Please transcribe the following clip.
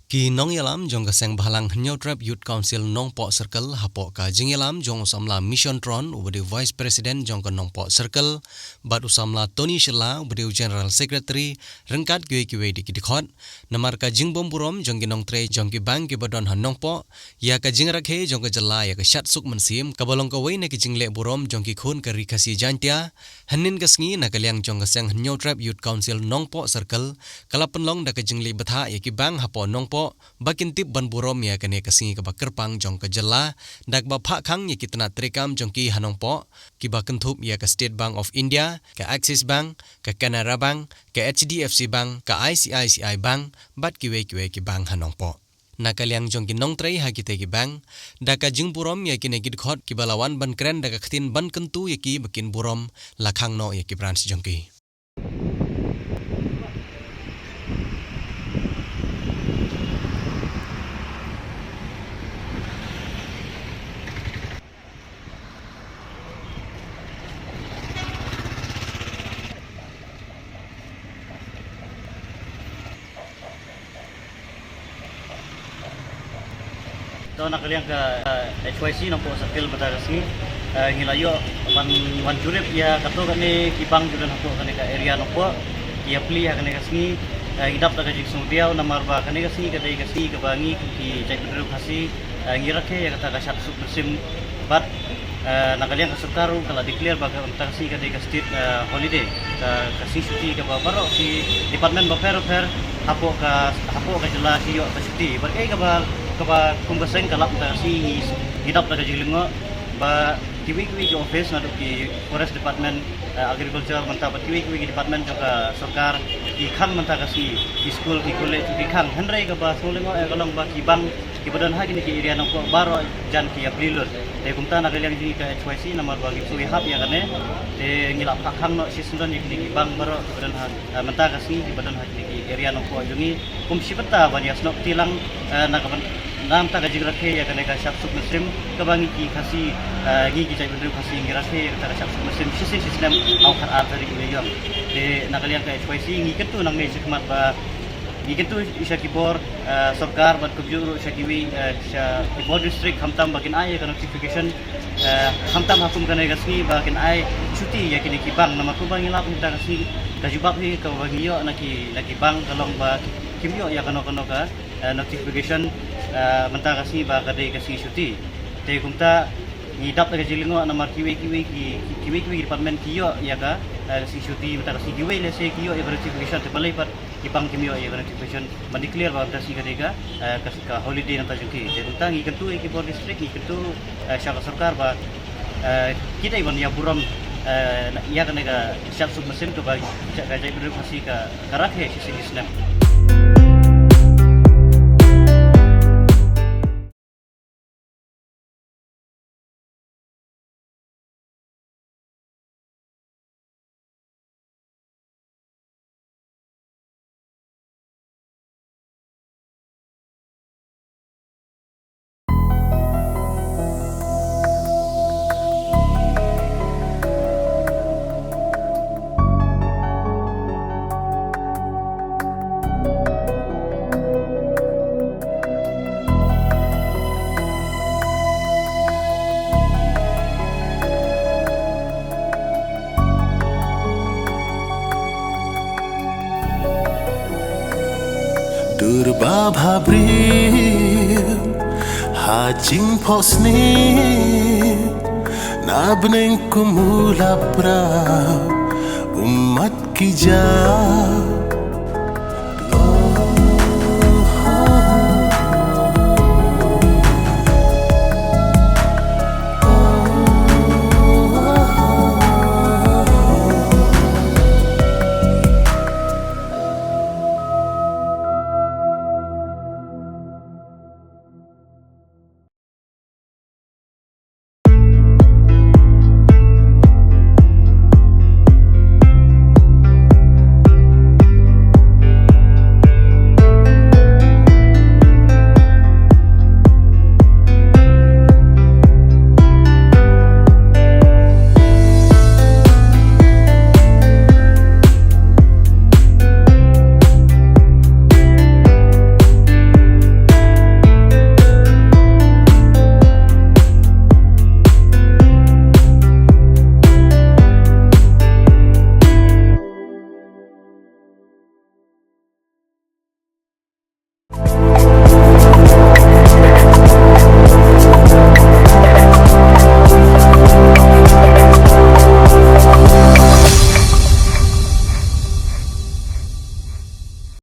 Ki nong yalam jong ka seng bhalang Hnyau Trap Youth Council Nongpo Circle hapo ka jing yalam jong usamla Mission Tron ubadi Vice President jong ka Nongpo Circle bat usamla Tony Shilla ubadi General Secretary rengkat gue di dikhot namar ka jing bom burom jong ki nong tre jong ki bang ki badon han Nongpo ya ka jing rakhe jong ka jala ya ka shat suk mansim ka bolong ka wei na ki jing le burom jong ki khun ka rikasi jantia hanin ka sngi na ka liang jong ka seng Hnyau Trap Youth Council Nongpo Circle kala penlong da ka jing le batha ya ki bang hapo Nongpo bakin tip ban burom ya kane kasingi ka bakerpang jong ka jela dak ba pha khang ya kitna trekam jong ki hanongpo ki baken thup ya ka State Bank of India ka Axis Bank ka Canara Bank ka HDFC Bank ka ICICI Bank bat ki we ki bank hanongpo nakaliang jong ki nong trei ha kite ki bank daka jing burom ya kine ki khot ki balawan ban kren daka khtin ban kentu ya ki bakin burom lakhang no ya ki branch jong ki So nakaliang ka HYC ng po sa Phil Batarasi ngilayo wan jurip ya kato kani kibang judan hato kani ka area no po ya pli ha kani kasni hidap ta kajik sumdiaw na marba kani kasni kadai kasni kabangi ki jai pedru kasi ngirake ya kata ka shat suk musim bat nakaliang ka sarkaru kala declare baga kasi kadai ka state holiday ka kasi cuti ka baro si department ba fair hapo ka jela siyo ka cuti berkai ka ba kung baseng kalap ta si hidap ta jilingo ba kiwi ki office na ki forest department agriculture manta ba kiwi department joka sarkar ki khang manta kasi ki school ki college ki khang henrai ka ba solengo kalong ba ki bang ki badan ha ki area nang ko baro jan ki aprilur te kumta na kaliang ji ka HYC namar ba ki sui hap ya kane te ngilap khang no si sundan ki bang baro ki badan ha manta kasi ki badan ha ki area nang ko jungi kum sipata ba yasno tilang na nam ta gajig rakhe ya kane ka shat suk muslim kabangi ki khasi gi jai bedru khasi ngirakhe ta shat suk muslim system au khar ar dari yo de nakalian ka HYC ngi ketu nang nei sikmat ba ngi ketu isha kibor sarkar bat kubjuru isha kiwi isha kibor district hamtam bakin ai ka notification hamtam hakum kane gasni bakin ai cuti ya kini kibang nama ku bangi lap ta kasi kajubak ni ka bangi yo naki bang kalong ba kimyo ya kano ka notification menta kasi ba kadai kasi cuti te kumta ngidap ta jilingo na mar kiwi department kiyo ya ka kasi cuti menta kasi kiwi le se kiyo ya notification te palai pat ipang kimyo ya notification man declare ba kasi kadai ka kasi ka holiday na ta juki te kumta ngi kentu ki board district ngi kentu syaka sarkar ba kita iban ya buram ya kana ka syap sub mesin to ba jai bedru kasi ka karakhe si snap Durba bhabril hajing posni nabneng kumula pra umat ki ja